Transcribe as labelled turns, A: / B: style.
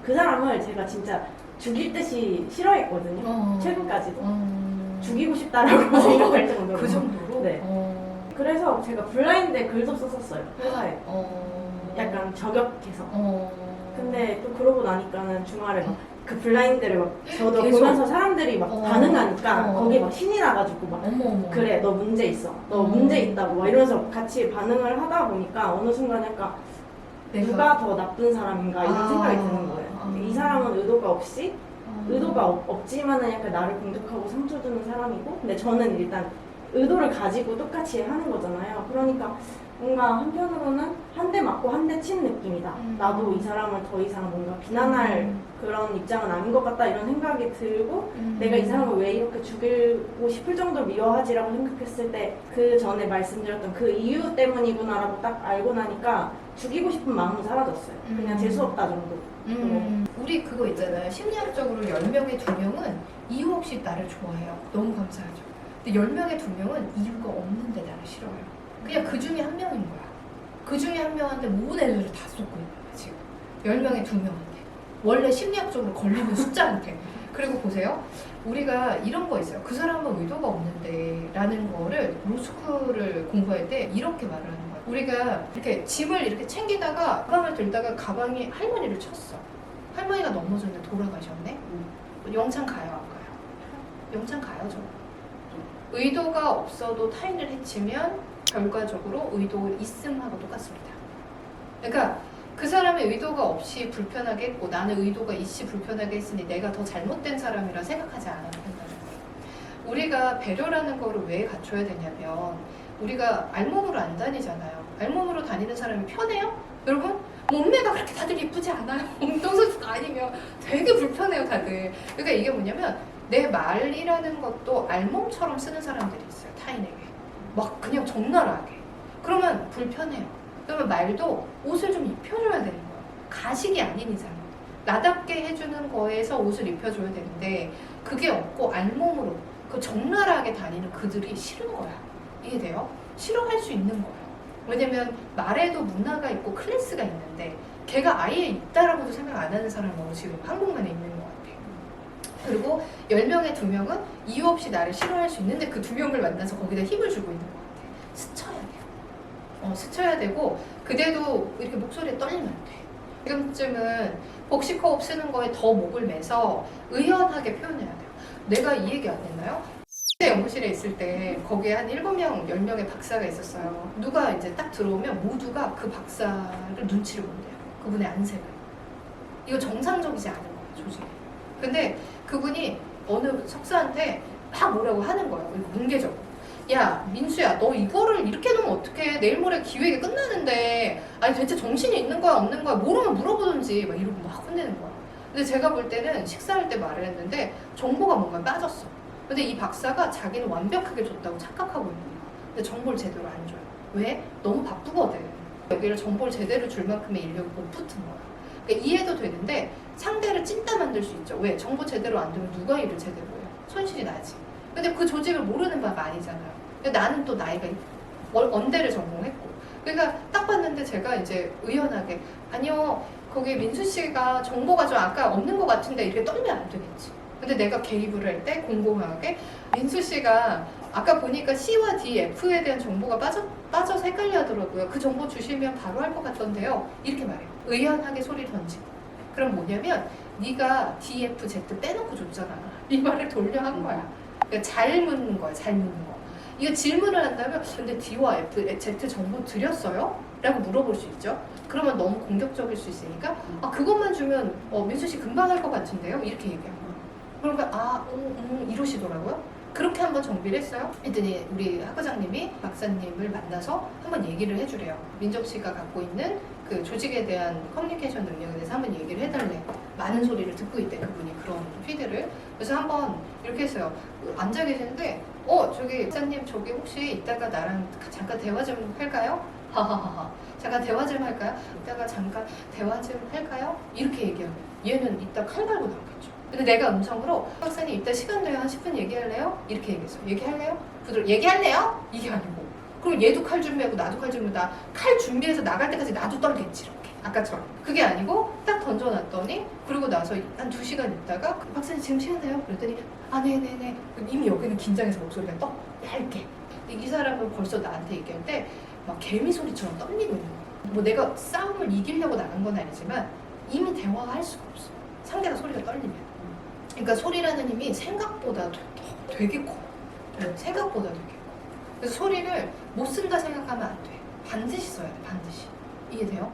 A: 그 사람을 제가 진짜 죽일 듯이 싫어했거든요. 최근까지도. 죽이고 싶다라고 생각할 정도로.
B: 그 정도로?
A: 네. 그래서 제가 블라인드에 글도 썼었어요. 회사에. 약간 저격해서. 근데 또 그러고 나니까는 주말에 막 그 블라인드를 막 저도
B: 계속.
A: 보면서 사람들이 막 반응하니까 거기 막 신이 나가지고 막
B: 어머.
A: 그래 너 문제 있어. 너 문제 있다고 막 이러면서 같이 반응을 하다 보니까 어느 순간 약간 누가 더 나쁜 사람인가 이런 생각이 드는 거예요. 이 사람은 의도가 없이 의도가 없지만은 약간 나를 공격하고 상처 주는 사람이고 근데 저는 일단 의도를 가지고 똑같이 하는 거잖아요. 그러니까 뭔가 한편으로는 한 대 맞고 한 대 친 느낌이다. 나도 이 사람을 더 이상 뭔가 비난할 그런 입장은 아닌 것 같다 이런 생각이 들고 내가 이 사람을 왜 이렇게 죽이고 싶을 정도로 미워하지라고 생각했을 때 그 전에 말씀드렸던 그 이유 때문이구나라고 딱 알고 나니까 죽이고 싶은 마음은 사라졌어요. 그냥 재수없다 정도.
B: 우리 그거 있잖아요. 심리학적으로 10명의 2명은 이유 없이 나를 좋아해요. 너무 감사하죠. 근데 10명의 2명은 이유가 없는데 나를 싫어해요. 그냥 그 중에 한 명인 거야. 그 중에 한 명한테 모든 애들을 다 쏟고 있는 거야 지금. 10명의 2명한테. 원래 심리학적으로 걸리는 숫자한테. 그리고 보세요. 우리가 이런 거 있어요. 그 사람은 의도가 없는데 라는 거를 로스쿨을 공부할 때 이렇게 말을 하는 거야. 우리가 이렇게 짐을 이렇게 챙기다가 가방을 들다가 가방이 할머니를 쳤어. 할머니가 넘어졌는데 돌아가셨네? 영창 가요 안 가요? 영창 가요 저. 의도가 없어도 타인을 해치면 결과적으로 의도 있음하고 똑같습니다. 그러니까 그 사람의 의도가 없이 불편하게 했고 나는 의도가 있이 불편하게 했으니 내가 더 잘못된 사람이라 생각하지 않아야 된다는 거예요. 우리가 배려라는 거를 왜 갖춰야 되냐면 우리가 알몸으로 안 다니잖아요. 알몸으로 다니는 사람이 편해요? 여러분? 몸매가 그렇게 다들 예쁘지 않아요. 운동선수가 아니면 되게 불편해요 다들. 그러니까 이게 뭐냐면 내 말이라는 것도 알몸처럼 쓰는 사람들이 있어요. 타인에게. 막 그냥 적나라하게. 그러면 불편해요. 그러면 말도 옷을 좀 입혀줘야 되는 거예요. 가식이 아닌 이상. 나답게 해주는 거에서 옷을 입혀줘야 되는데 그게 없고 알몸으로 그 적나라하게 다니는 그들이 싫은 거야. 이해돼요? 싫어할 수 있는 거예요. 왜냐면 말에도 문화가 있고 클래스가 있는데 걔가 아예 있다라고도 생각 안 하는 사람은 지금 한국만에 있는 것 같아요. 그리고 10명의 2명은 이유 없이 나를 싫어할 수 있는데 그 2명을 만나서 거기다 힘을 주고 있는 것 같아요. 스쳐야 돼요. 스쳐야 되고 그대도 이렇게 목소리에 떨리면 안 돼. 지금쯤은 복식호흡 쓰는 거에 더 목을 매서 의연하게 표현해야 돼요. 내가 이 얘기 안 했나요? 연구실에 있을 때 거기에 한 7명, 10명의 박사가 있었어요. 누가 이제 딱 들어오면 모두가 그 박사를 눈치를 본대요. 그분의 안색을. 이거 정상적이지 않은 거예요, 조직에. 근데 그분이 어느 석사한테 막 뭐라고 하는 거예요. 뭉개적으로. 야, 민수야, 너 이거를 이렇게 놓으면 어떡해. 내일 모레 기획이 끝나는데 아니 대체 정신이 있는 거야 없는 거야 모르면 물어보든지 막 이러고 막 혼내는 거야. 근데 제가 볼 때는 식사할 때 말을 했는데 정보가 뭔가 빠졌어. 근데 이 박사가 자기는 완벽하게 줬다고 착각하고 있는 거야. 근데 정보를 제대로 안 줘요. 왜? 너무 바쁘거든. 여기를 정보를 제대로 줄 만큼의 인력이 못 붙은 거야. 그러니까 이해도 되는데 상대를 찐따 만들 수 있죠. 왜? 정보 제대로 안 되면 누가 일을 제대로 해요? 손실이 나지. 근데 그 조직을 모르는 바가 아니잖아요. 근데 나는 또 나이가 언대를 전공했고. 그러니까 딱 봤는데 제가 이제 의연하게 아니요, 거기 민수 씨가 정보가 좀 아까 없는 것 같은데 이렇게 떨면 안 되겠지. 근데 내가 개입을 할 때 공공하게 민수 씨가 아까 보니까 C와 D, F에 대한 정보가 빠져서 헷갈려 하더라고요. 그 정보 주시면 바로 할 것 같던데요. 이렇게 말해요. 의연하게 소리 던지고. 그럼 뭐냐면 네가 D, F, Z 빼놓고 줬잖아. 이 말을 돌려 한 거야. 그러니까 잘 묻는 거야. 잘 묻는 거. 이거 질문을 한다면 근데 D와 F, Z 정보 드렸어요? 라고 물어볼 수 있죠. 그러면 너무 공격적일 수 있으니까 아 그것만 주면 민수 씨 금방 할 것 같은데요? 이렇게 얘기한 거야. 그러니까 이러시더라고요. 그렇게 한번 정비를 했어요. 했더니 우리 학과장님이 박사님을 만나서 한번 얘기를 해주래요. 민정 씨가 갖고 있는 그 조직에 대한 커뮤니케이션 능력에 대해서 한번 얘기를 해달래. 많은 소리를 듣고 있대 그분이 그런 피드를. 그래서 한번 이렇게 했어요. 앉아 계시는데 저기 박사님 저기 혹시 이따가 나랑 잠깐 대화 좀 할까요? 하하하하. 잠깐 대화 좀 할까요? 이따가 잠깐 대화 좀 할까요? 이렇게 얘기하면 얘는 이따 칼 갈고 나오겠죠. 근데 내가 음성으로 박사님 이따 시간 내요 한 10분 얘기할래요? 이렇게 얘기했어. 얘기할래요? 부드럽게 얘기할래요? 이게 아니고 그럼 얘도 칼 준비하고 나도 칼 준비하고 나 칼 준비해서 나갈 때까지 나도 떨겠지 이렇게 아까처럼. 그게 아니고 딱 던져놨더니 그리고 나서 한 2시간 있다가 박사님 지금 시간 돼요? 그랬더니 아 네네네. 이미 여기는 긴장해서 목소리가 떠 얇게. 근데 이 사람은 벌써 나한테 얘기할 때 막 개미 소리처럼 떨리고 있는 거야. 뭐 내가 싸움을 이기려고 나간 건 아니지만 이미 대화할 수가 없어. 상대가 소리가 떨리면. 그러니까 소리라는 힘이 생각보다 되게 커. 생각보다 되게 커. 그래서 소리를 못 쓴다 생각하면 안 돼. 반드시 써야 돼. 반드시. 이해돼요?